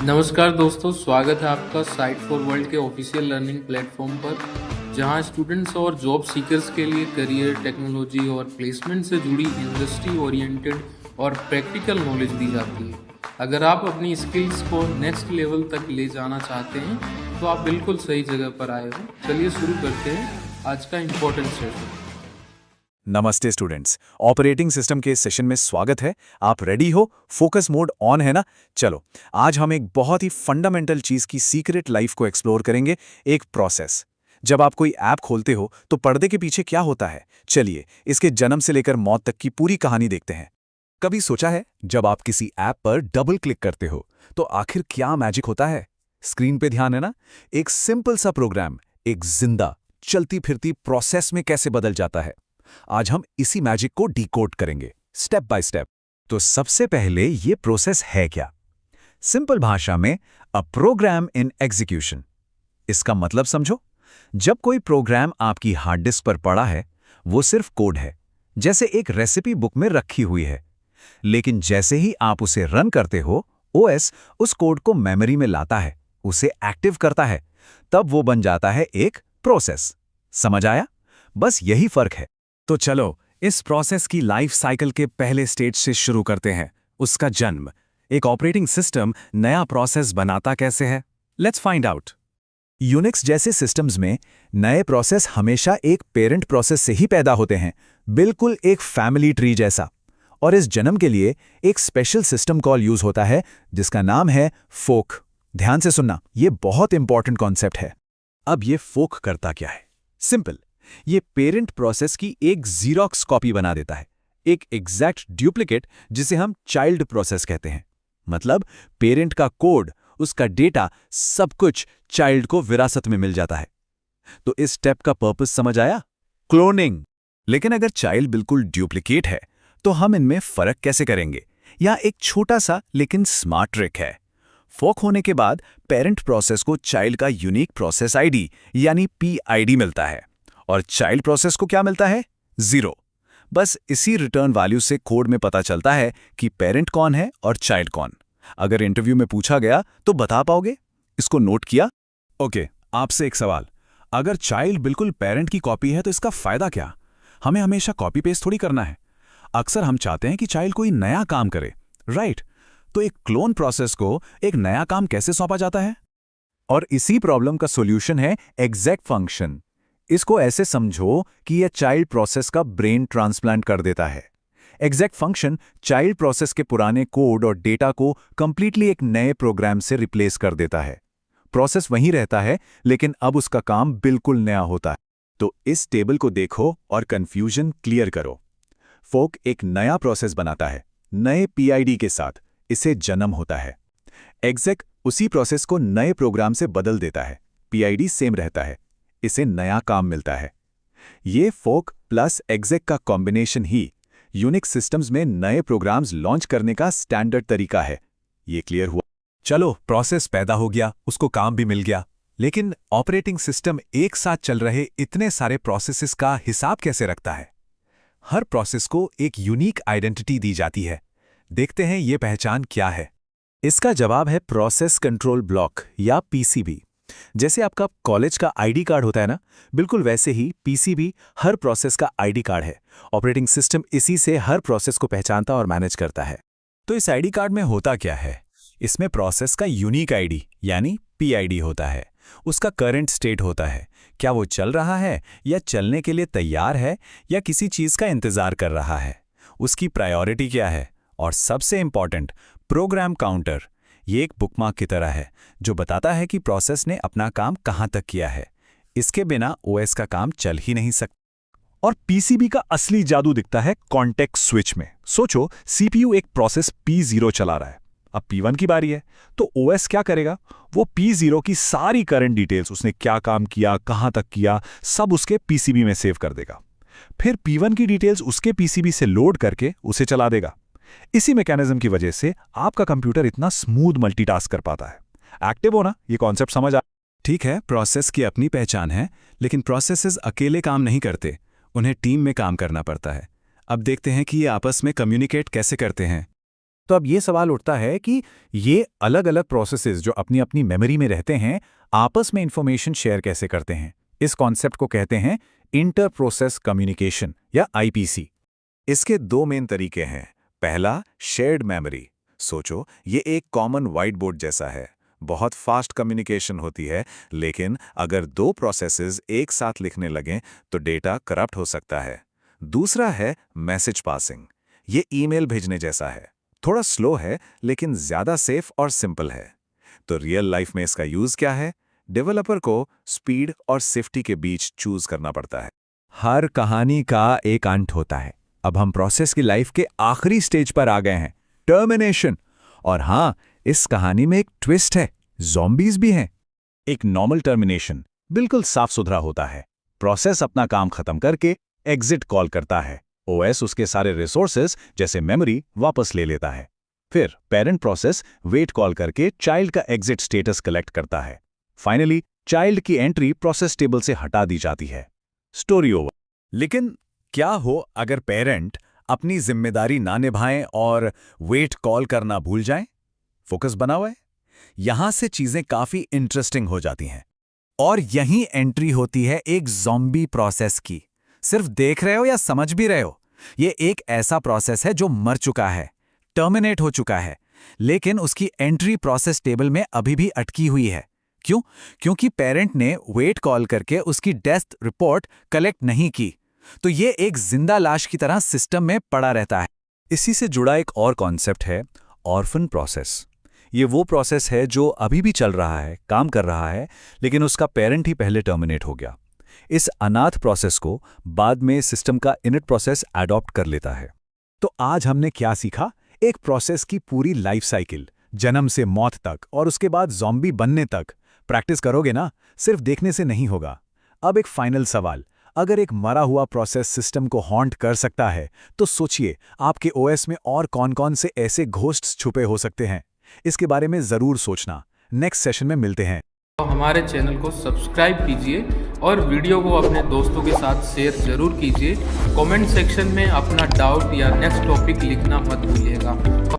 नमस्कार दोस्तों, स्वागत है आपका साइट फॉर वर्ल्ड के ऑफिशियल लर्निंग प्लेटफॉर्म पर, जहां स्टूडेंट्स और जॉब सीकर्स के लिए करियर, टेक्नोलॉजी और प्लेसमेंट से जुड़ी इंडस्ट्री ओरिएंटेड और प्रैक्टिकल नॉलेज दी जाती है। अगर आप अपनी स्किल्स को नेक्स्ट लेवल तक ले जाना चाहते हैं, तो आप बिल्कुल सही जगह पर आए हो। चलिए शुरू करते हैं आज का इम्पोर्टेंट सेशन। नमस्ते स्टूडेंट्स, ऑपरेटिंग सिस्टम के सेशन में स्वागत है। आप रेडी हो? फोकस मोड ऑन है ना? चलो, आज हम एक बहुत ही फंडामेंटल चीज की सीक्रेट लाइफ को एक्सप्लोर करेंगे, एक प्रोसेस। जब आप कोई ऐप खोलते हो तो पर्दे के पीछे क्या होता है? चलिए, इसके जन्म से लेकर मौत तक की पूरी कहानी देखते हैं। कभी सोचा है, जब आप किसी ऐप पर डबल क्लिक करते हो तो आखिर क्या मैजिक होता है? स्क्रीन पे ध्यान है ना? एक सिंपल सा प्रोग्राम एक जिंदा चलती फिरती प्रोसेस में कैसे बदल जाता है। आज हम इसी मैजिक को डिकोड करेंगे स्टेप बाय स्टेप। तो सबसे पहले ये प्रोसेस है क्या? सिंपल भाषा में अ प्रोग्राम इन एग्जीक्यूशन। इसका मतलब समझो। जब कोई प्रोग्राम आपकी हार्ड डिस्क पर पड़ा है, वो सिर्फ कोड है, जैसे एक रेसिपी बुक में रखी हुई है। लेकिन जैसे ही आप उसे रन करते हो, ओएस उस कोड को मेमोरी में लाता है, उसे एक्टिव करता है, तब वो बन जाता है एक प्रोसेस। समझ आया? बस यही फर्क है। तो चलो, इस प्रोसेस की लाइफ साइकिल के पहले स्टेज से शुरू करते हैं, उसका जन्म। एक ऑपरेटिंग सिस्टम नया प्रोसेस बनाता कैसे है? Let's find out. यूनिक्स जैसे सिस्टम्स में नए प्रोसेस हमेशा एक पेरेंट प्रोसेस से ही पैदा होते हैं, बिल्कुल एक फैमिली ट्री जैसा। और इस जन्म के लिए एक स्पेशल सिस्टम कॉल यूज होता है, जिसका नाम है फोक। ध्यान से सुनना, ये बहुत इंपॉर्टेंट कॉन्सेप्ट है। अब ये फोक करता क्या है? सिंपल, ये पेरेंट प्रोसेस की एक जीरोक्स कॉपी बना देता है, एक एग्जैक्ट डुप्लीकेट, जिसे हम चाइल्ड प्रोसेस कहते हैं। मतलब पेरेंट का कोड, उसका डेटा, सब कुछ चाइल्ड को विरासत में मिल जाता है। तो इस स्टेप का पर्पस समझ आया? क्लोनिंग। लेकिन अगर चाइल्ड बिल्कुल डुप्लीकेट है, तो हम इनमें फर्क कैसे करेंगे? यह एक छोटा सा लेकिन स्मार्ट ट्रिक है। फोक होने के बाद पेरेंट प्रोसेस को चाइल्ड का यूनिक प्रोसेस आईडी यानी पीआईडी मिलता है, और चाइल्ड प्रोसेस को क्या मिलता है? 0। बस इसी रिटर्न वैल्यू से कोड में पता चलता है कि पेरेंट कौन है और चाइल्ड कौन। अगर इंटरव्यू में पूछा गया तो बता पाओगे? इसको नोट किया? ओके, आपसे एक सवाल। अगर चाइल्ड बिल्कुल पेरेंट की कॉपी है तो इसका फायदा क्या? हमें हमेशा कॉपी पेस्ट थोड़ी करना है। अक्सर हम चाहते हैं कि चाइल्ड कोई नया काम करे, राइट? तो एक क्लोन प्रोसेस को एक नया काम कैसे सौंपा जाता है? और इसी प्रॉब्लम का सॉल्यूशन है एग्जैक्ट फंक्शन। इसको ऐसे समझो कि यह चाइल्ड प्रोसेस का ब्रेन ट्रांसप्लांट कर देता है। एग्जैक्ट फंक्शन चाइल्ड प्रोसेस के पुराने कोड और डेटा को कंप्लीटली एक नए प्रोग्राम से रिप्लेस कर देता है। प्रोसेस वहीं रहता है, लेकिन अब उसका काम बिल्कुल नया होता है। तो इस टेबल को देखो और कंफ्यूजन क्लियर करो। फोक एक नया प्रोसेस बनाता है, नए पीआईडी के साथ। इसे जन्म होता है। एग्जैक उसी प्रोसेस को नए प्रोग्राम से बदल देता है, पीआईडी सेम रहता है, इसे नया काम मिलता है। ये फोक प्लस एग्जैक का कॉम्बिनेशन ही यूनिक्स सिस्टम्स में नए प्रोग्राम्स लॉन्च करने का स्टैंडर्ड तरीका है। ये क्लियर हुआ? चलो, प्रोसेस पैदा हो गया, उसको काम भी मिल गया। लेकिन ऑपरेटिंग सिस्टम एक साथ चल रहे इतने सारे प्रोसेसेस का हिसाब कैसे रखता है? हर प्रोसेस को एक यूनिक आइडेंटिटी दी जाती है। देखते हैं ये पहचान क्या है। इसका जवाब है प्रोसेस कंट्रोल ब्लॉक या पीसीबी। जैसे आपका कॉलेज का आईडी कार्ड होता है ना, बिल्कुल वैसे ही पीसीबी हर प्रोसेस का आईडी कार्ड है। ऑपरेटिंग सिस्टम इसी से हर प्रोसेस को पहचानता और मैनेज करता है। तो इस आईडी कार्ड में होता क्या है? इसमें प्रोसेस का यूनिक आईडी यानी पीआईडी होता है। उसका करंट स्टेट होता है, क्या वो चल रहा है या चलने के लिए तैयार है या किसी चीज का इंतजार कर रहा है। उसकी प्रायोरिटी क्या है, और सबसे इंपॉर्टेंट प्रोग्राम काउंटर। ये एक बुकमार्क की तरह है जो बताता है कि प्रोसेस ने अपना काम कहां तक किया है। इसके बिना ओएस का काम चल ही नहीं सकता। और पीसीबी का असली जादू दिखता है कॉन्टेक्स्ट स्विच में। सोचो, सीपीयू एक प्रोसेस P0 चला रहा है, अब P1 की बारी है, तो ओएस क्या करेगा? वो P0 की सारी करंट डिटेल्स, उसने क्या काम किया, कहां तक किया, सब उसके पीसीबी में सेव कर देगा। फिर P1 की डिटेल्स उसके पीसीबी से लोड करके उसे चला देगा। इसी मैकेनिज्म की वजह से आपका कंप्यूटर इतना स्मूथ मल्टीटास्क कर पाता है। एक्टिव हो ना? ये कॉन्सेप्ट समझ आ? ठीक है, प्रोसेस की अपनी पहचान है, लेकिन प्रोसेसेस अकेले काम नहीं करते, उन्हें टीम में काम करना पड़ता है। अब देखते हैं कि ये आपस में कम्युनिकेट कैसे करते हैं। तो अब ये सवाल उठता है कि ये अलग अलग प्रोसेसेस जो अपनी अपनी मेमोरी में रहते हैं, आपस में इंफॉर्मेशन शेयर कैसे करते हैं। इस कॉन्सेप्ट को कहते हैं इंटर प्रोसेस कम्युनिकेशन या आईपीसी। इसके दो मेन तरीके हैं। पहला, शेयर्ड मेमोरी। सोचो, ये एक कॉमन व्हाइट बोर्ड जैसा है। बहुत फास्ट कम्युनिकेशन होती है, लेकिन अगर दो प्रोसेसेस एक साथ लिखने लगें तो डेटा करप्ट हो सकता है। दूसरा है मैसेज पासिंग। ये ईमेल भेजने जैसा है। थोड़ा स्लो है, लेकिन ज़्यादा सेफ और सिंपल है। तो रियल लाइफ में इसका यूज़ क्या है? डेवलपर को स्पीड और सेफ्टी के बीच चूज करना पड़ता है। हर कहानी का एक अंत होता है। अब हम प्रोसेस की लाइफ के आखिरी स्टेज पर आ गए हैं, टर्मिनेशन। और हाँ, इस कहानी में एक ट्विस्ट है, ज़ॉम्बीज भी हैं। एक नॉर्मल टर्मिनेशन बिल्कुल साफ सुथरा होता है। प्रोसेस अपना काम खत्म करके एग्जिट कॉल करता है। ओएस उसके सारे रिसोर्सेज जैसे मेमोरी वापस ले लेता है। फिर पेरेंट प्रोसेस वेट कॉल करके चाइल्ड का एग्जिट स्टेटस कलेक्ट करता है। फाइनली चाइल्ड की एंट्री प्रोसेस टेबल से हटा दी जाती है। Story over. लेकिन क्या हो अगर पेरेंट अपनी जिम्मेदारी ना निभाएं और वेट कॉल करना भूल जाएं? फोकस बना हुआ है। यहां से चीजें काफी इंटरेस्टिंग हो जाती हैं। और यहीं एंट्री होती है एक ज़ॉम्बी प्रोसेस की। सिर्फ देख रहे हो या समझ भी रहे हो? ये एक ऐसा प्रोसेस है जो मर चुका है, टर्मिनेट हो चुका है, लेकिन उसकी एंट्री प्रोसेस टेबल में अभी भी अटकी हुई है। क्यों? क्योंकि पेरेंट ने वेट कॉल करके उसकी डेथ रिपोर्ट कलेक्ट नहीं की। तो ये एक जिंदा लाश की तरह सिस्टम में पड़ा रहता है। इसी से जुड़ा एक और कॉन्सेप्ट है, ऑर्फन प्रोसेस। ये वो प्रोसेस है जो अभी भी चल रहा है, काम कर रहा है, लेकिन उसका पेरेंट ही पहले टर्मिनेट हो गया। इस अनाथ प्रोसेस को बाद में सिस्टम का इनिट प्रोसेस अडॉप्ट कर लेता है। तो आज हमने क्या सीखा? एक प्रोसेस की पूरी लाइफ साइकिल, जन्म से मौत तक और उसके बाद ज़ॉम्बी बनने तक। प्रैक्टिस करोगे ना, सिर्फ देखने से नहीं होगा। अब एक फाइनल सवाल, अगर एक मरा हुआ प्रोसेस सिस्टम को हॉन्ट कर सकता है, तो सोचिए आपके ओएस में और कौन-कौन से ऐसे घोस्ट्स छुपे हो सकते हैं। इसके बारे में ज़रूर सोचना। नेक्स्ट सेशन में मिलते हैं। तो हमारे चैनल को सब्सक्राइब कीजिए और वीडियो को अपने दोस्तों के साथ शेयर जरूर कीजिए। कमेंट सेक्शन में अपना डाउट या नेक्स्ट टॉपिक लिखना मत भूलिएगा।